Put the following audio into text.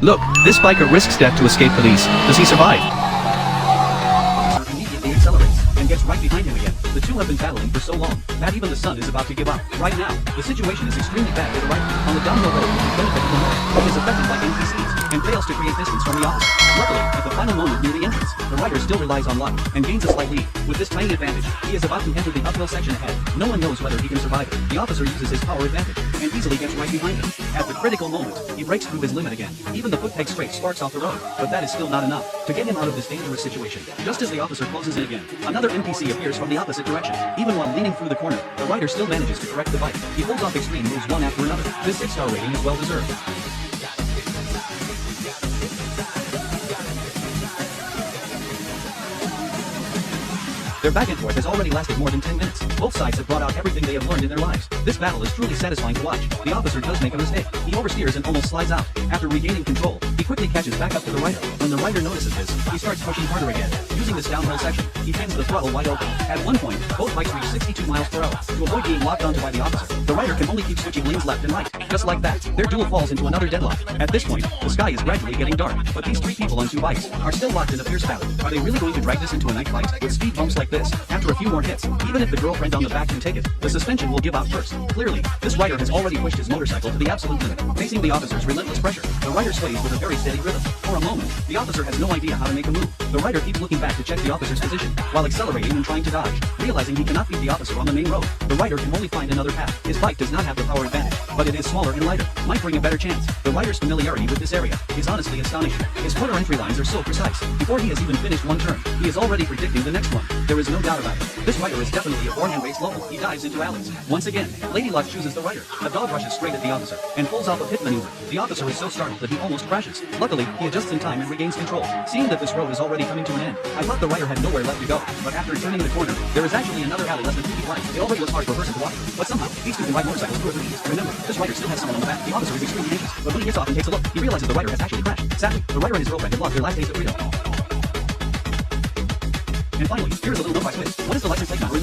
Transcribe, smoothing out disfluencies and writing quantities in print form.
Look, this biker risks death to escape police. Does he survive? Immediately accelerates and gets right behind him again. The two have been battling for so long that even the sun is about to give up. Right now, the situation is extremely bad for the rider. On the downhill road, he benefited the most. He is affected by NPCs and fails to create distance from the officer. Luckily, at the final moment near the entrance, the rider still relies on luck and gains a slight lead. With this tiny advantage, he is about to enter the uphill section ahead. No one knows whether he can survive it. The officer uses his power advantage and easily gets right behind him. At the critical moment, he breaks through his limit again. Even the foot peg scrape sparks off the road, but that is still not enough to get him out of this dangerous situation. Just as the officer closes in again, another NPC appears from the opposite direction. Even while leaning through the corner, the rider still manages to correct the bike. He pulls off extreme moves one after another. This 6-star rating is well deserved. Their back and forth has already lasted more than 10 minutes. Both sides have brought out everything they have learned in their lives. This battle is truly satisfying to watch. The officer does make a mistake. He oversteers and almost slides out. After regaining control, he quickly catches back up to the rider. When the rider notices this, he starts pushing harder again. Using this downhill section, he hands the throttle wide open. At one point, both bikes reach 62 miles per hour. To avoid being locked onto by the officer, the rider can only keep switching lanes left and right. Just like that, their duel falls into another deadlock. At this point, the sky is gradually getting dark, but these three people on two bikes are still locked in a fierce battle. Are they really going to drag this into a night fight with speed bumps like this? After a few more hits, even if the girlfriend on the back can take it, the suspension will give out first. Clearly, this rider has already pushed his motorcycle to the absolute limit. Facing the officer's relentless pressure, the rider sways with a very steady rhythm. For a moment, the officer has no idea how to make a move. The rider keeps looking back to check the officer's position, while accelerating and trying to dodge. Realizing he cannot beat the officer on the main road, the rider can only find another path. His bike does not have the power advantage, but it is smaller and lighter. Might bring a better chance. The rider's familiarity with this area is honestly astonishing. His corner entry lines are so precise. Before he has even finished one turn, he is already predicting the next one. There is no doubt about it. This rider is definitely a born-and race local. He dives into alleys. Once again, Lady Luck chooses the rider. A dog rushes straight at the officer and pulls off a pit maneuver. The officer is so startled that he almost crashes. Luckily, he adjusts in time and regains control. Seeing that this road is already coming to an end, I thought the rider had nowhere left to go. But after turning the corner, there is actually another alley less than 2 feet wide. It already was hard for a person to walk through, but somehow, these two can ride motorcycles through it. Remember, this rider still has someone on the back. The officer is extremely anxious, but when he gets off and takes a look, he realizes the rider has actually crashed. Sadly, the rider and his girlfriend have lost their last taste of freedom. And finally, here is a little note by Swiss. What is the license plate number in the